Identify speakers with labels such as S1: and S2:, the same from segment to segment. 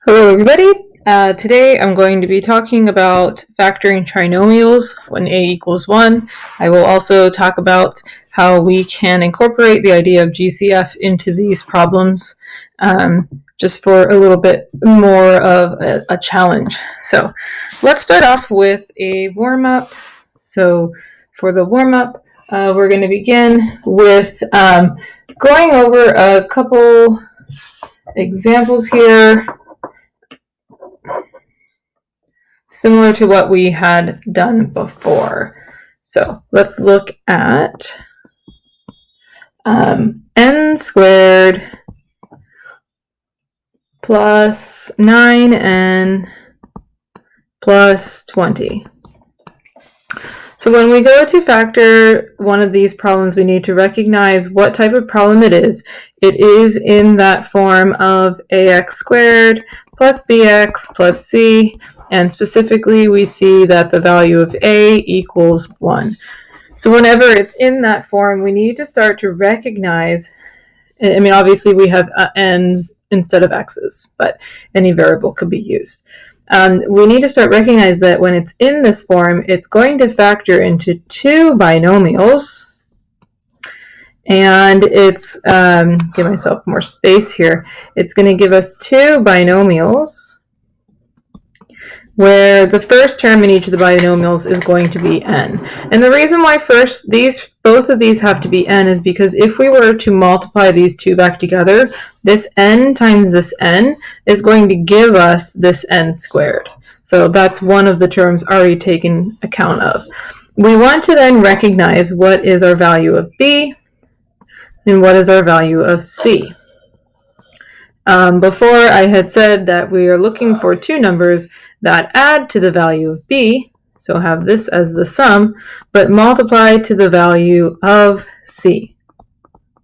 S1: Hello everybody. Today I'm going to be talking about factoring trinomials when a equals 1. I will also talk about how we can incorporate the idea of GCF into these problems just for a little bit more of a challenge. So let's start off with a warm-up. So for the warm-up, we're going to begin with going over a couple examples here, similar to what we had done before. So let's look at n squared plus 9n plus 20. So when we go to factor one of these problems, we need to recognize what type of problem it is. It is in that form of ax squared plus bx plus c, and specifically we see that the value of a equals 1. So whenever it's in that form, we need to start to recognize, obviously we have n's instead of x's, but any variable could be used. We need to start recognizing that when it's in this form, it's going to factor into two binomials. And it's, give myself more space here, it's going to give us two binomials where the first term in each of the binomials is going to be n. And the reason why both of these have to be n is because if we were to multiply these two back together, this n times this n is going to give us this n squared. So that's one of the terms already taken account of. We want to then recognize what is our value of b and what is our value of c. Before I had said that we are looking for two numbers that add to the value of b, so have this as the sum, but multiply to the value of c,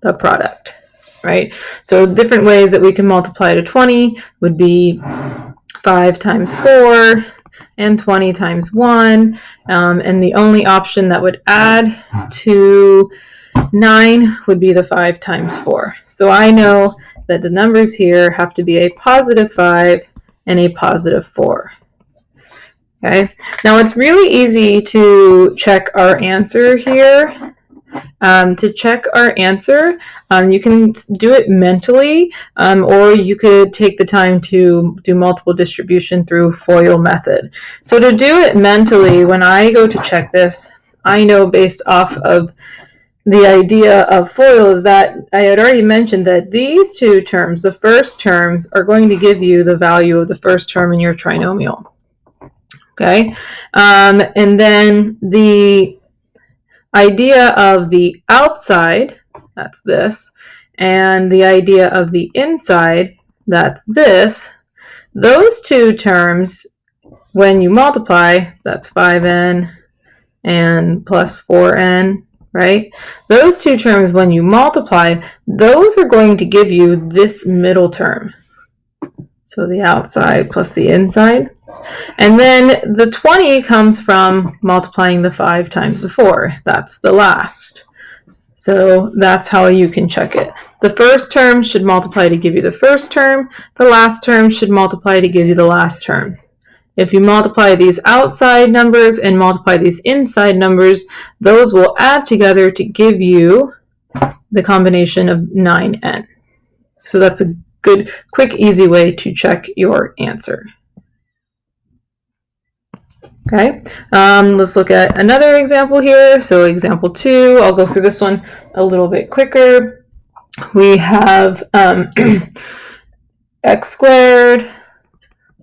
S1: the product, right? So different ways that we can multiply to 20 would be 5 times 4 and 20 times 1, and the only option that would add to 9 would be the 5 times 4. So I know that the numbers here have to be a positive 5 and a positive 4. Okay, now it's really easy to check our answer here. To check our answer, you can do it mentally, or you could take the time to do multiple distribution through FOIL method. So to do it mentally, when I go to check this, I know based off of the idea of FOIL is that I had already mentioned that these two terms, the first terms, are going to give you the value of the first term in your trinomial. Okay, and then the idea of the outside, that's this, and the idea of the inside, that's this, those two terms, when you multiply, so that's 5n and plus 4n, right? Those two terms, when you multiply, those are going to give you this middle term. So the outside plus the inside. And then the 20 comes from multiplying the 5 times the 4. That's the last. So that's how you can check it. The first term should multiply to give you the first term. The last term should multiply to give you the last term. If you multiply these outside numbers and multiply these inside numbers, those will add together to give you the combination of 9n. So that's a good, quick, easy way to check your answer. Okay, let's look at another example here. So example 2, I'll go through this one a little bit quicker. We have x squared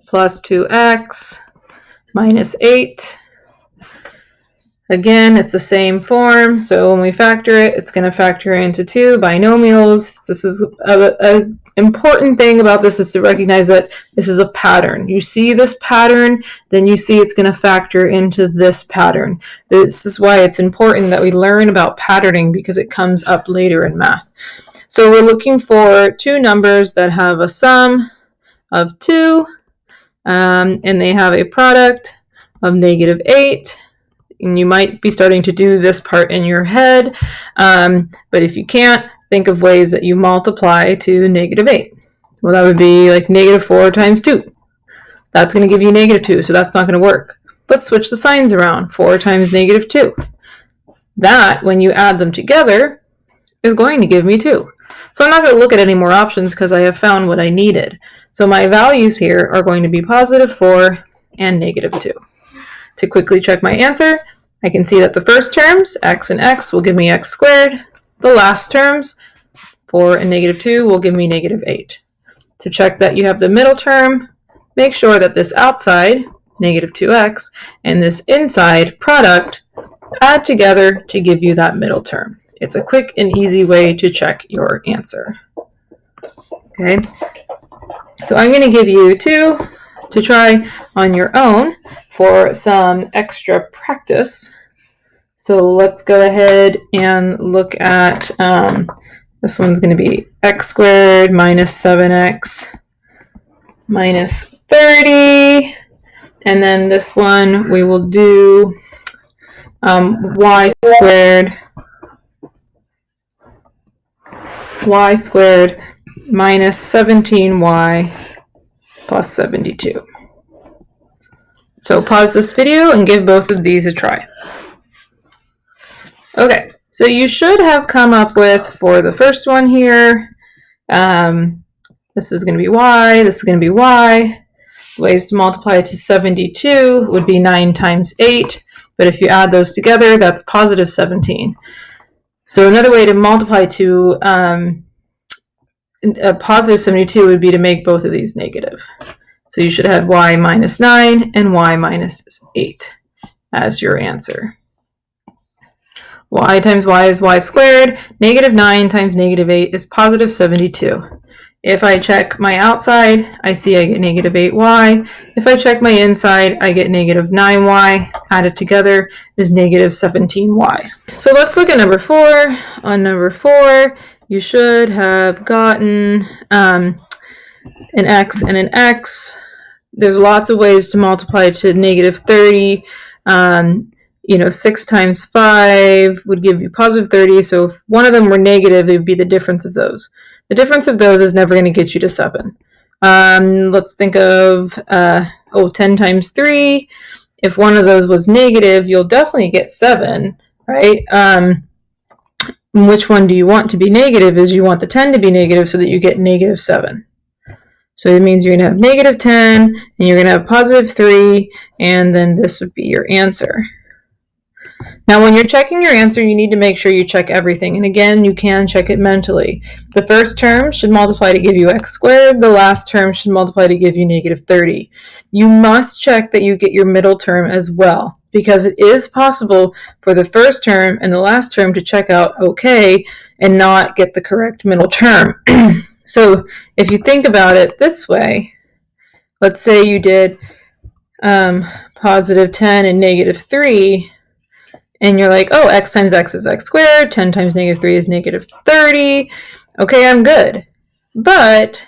S1: plus 2x minus 8. Again, it's the same form, so when we factor it, it's going to factor into two binomials. This is an important thing about this is to recognize that this is a pattern. You see this pattern, then you see it's going to factor into this pattern. This is why it's important that we learn about patterning, because it comes up later in math. So we're looking for two numbers that have a sum of 2, and they have a product of negative 8. And you might be starting to do this part in your head, but if you can't, think of ways that you multiply to negative 8. Well, that would be like negative 4 times 2. That's going to give you negative 2, so that's not going to work. Let's switch the signs around. 4 times negative 2. That, when you add them together, is going to give me 2. So I'm not going to look at any more options because I have found what I needed. So my values here are going to be positive 4 and negative 2. To quickly check my answer, I can see that the first terms, x and x, will give me x squared. The last terms, 4 and negative 2, will give me negative 8. To check that you have the middle term, make sure that this outside, negative 2x, and this inside product add together to give you that middle term. It's a quick and easy way to check your answer. Okay, so I'm going to give you 2 to try on your own for some extra practice. So let's go ahead and look at, this one's going to be x squared minus 7x minus 30. And then this one we will do y squared minus 17y plus 72. So pause this video and give both of these a try. Okay, so you should have come up with, for the first one here, this is going to be y, this is going to be y. Ways to multiply to 72 would be 9 times 8, but if you add those together, that's positive 17. So another way to multiply to a positive 72 would be to make both of these negative. So you should have y minus 9 and y minus 8 as your answer. Y times y is y squared. Negative 9 times negative 8 is positive 72. If I check my outside, I see I get negative 8y. If I check my inside, I get negative 9y. Added together is negative 17y. So let's look at number 4. On number 4, you should have gotten an x and an x. There's lots of ways to multiply to negative 30. 6 times 5 would give you positive 30. So if one of them were negative, it would be the difference of those. The difference of those is never going to get you to 7. Let's think of 10 times 3. If one of those was negative, you'll definitely get 7, right? Which one do you want to be negative? Is you want the 10 to be negative so that you get negative 7. So it means you're going to have negative 10, and you're going to have positive 3, and then this would be your answer. Now, when you're checking your answer, you need to make sure you check everything. And again, you can check it mentally. The first term should multiply to give you x squared. The last term should multiply to give you negative 30. You must check that you get your middle term as well, because it is possible for the first term and the last term to check out okay and not get the correct middle term. So if you think about it this way, let's say you did positive 10 and negative 3, and you're like, oh, x times x is x squared, 10 times negative 3 is negative 30. Okay, I'm good. But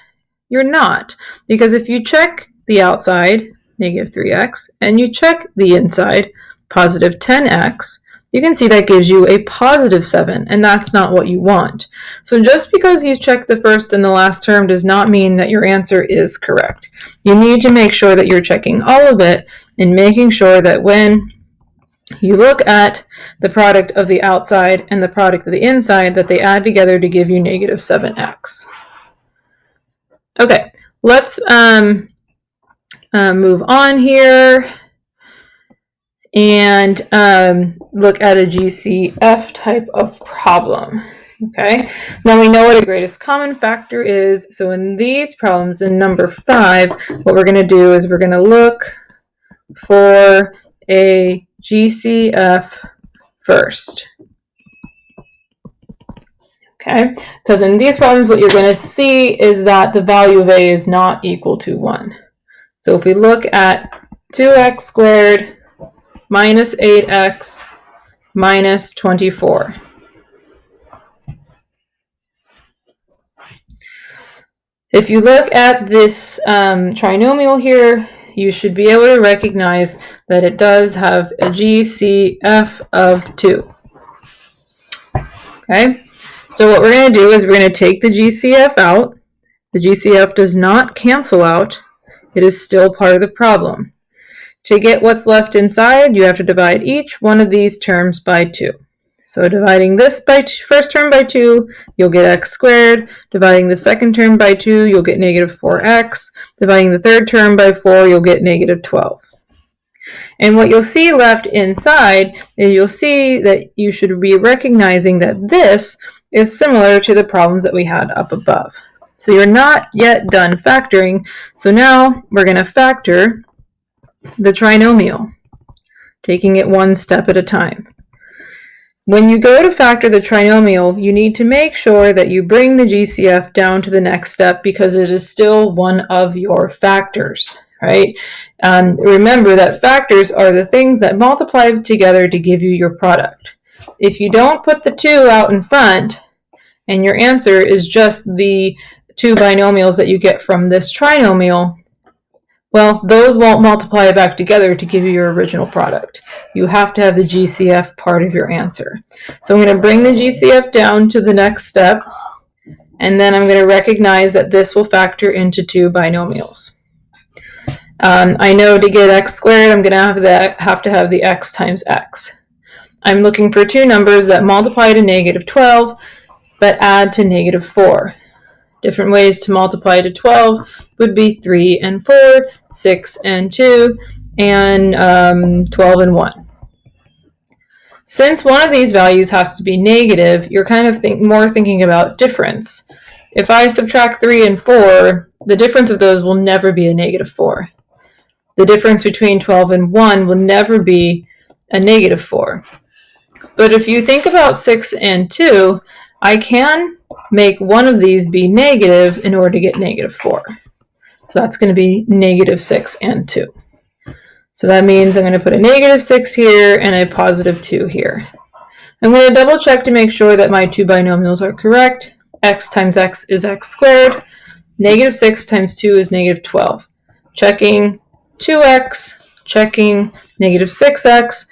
S1: you're not, because if you check the outside, negative 3x, and you check the inside, positive 10x, you can see that gives you a positive 7, and that's not what you want. So just because you check the first and the last term does not mean that your answer is correct. You need to make sure that you're checking all of it and making sure that when you look at the product of the outside and the product of the inside, that they add together to give you negative 7x. Okay, let's move on here and look at a GCF type of problem. Okay, now we know what a greatest common factor is. So in these problems, in number 5, what we're going to do is we're going to look for a GCF first. Okay, because in these problems, what you're going to see is that the value of a is not equal to 1. So if we look at 2x squared minus 8x minus 24. If you look at this trinomial here, you should be able to recognize that it does have a GCF of 2. Okay, so what we're going to do is we're going to take the GCF out. The GCF does not cancel out. It is still part of the problem. To get what's left inside, you have to divide each one of these terms by 2. So dividing this first term by 2, you'll get x squared. Dividing the second term by 2, you'll get negative 4x. Dividing the third term by 4, you'll get negative 12. And what you'll see left inside is you'll see that you should be recognizing that this is similar to the problems that we had up above. So you're not yet done factoring. So now we're going to factor the trinomial, taking it one step at a time. When you go to factor the trinomial, you need to make sure that you bring the GCF down to the next step because it is still one of your factors, right? Remember that factors are the things that multiply together to give you your product. If you don't put the 2 out in front and your answer is just the 2 binomials that you get from this trinomial, well, those won't multiply back together to give you your original product. You have to have the GCF part of your answer. So I'm going to bring the GCF down to the next step, and then I'm going to recognize that this will factor into 2 binomials. I know to get x squared, I'm going to have to have the x times x. I'm looking for 2 numbers that multiply to negative 12, but add to negative 4. Different ways to multiply to 12 would be 3 and 4, 6 and 2, and 12 and 1. Since one of these values has to be negative, you're kind of more thinking about difference. If I subtract 3 and 4, the difference of those will never be a negative 4. The difference between 12 and 1 will never be a negative 4. But if you think about 6 and 2, I can make one of these be negative in order to get negative 4. So that's going to be negative 6 and 2. So that means I'm going to put a negative 6 here and a positive 2 here. I'm going to double check to make sure that my 2 binomials are correct. X times x is x squared. Negative 6 times 2 is negative 12. Checking 2x, checking negative 6x.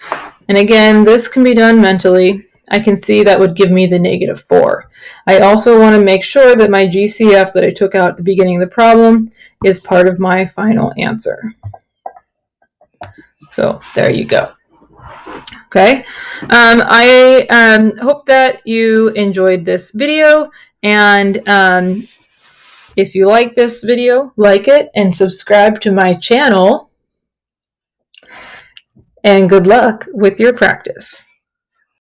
S1: And again, this can be done mentally. I can see that would give me the negative 4. I also want to make sure that my GCF that I took out at the beginning of the problem is part of my final answer. So there you go. Okay, I hope that you enjoyed this video, and if you like this video, like it and subscribe to my channel, and good luck with your practice.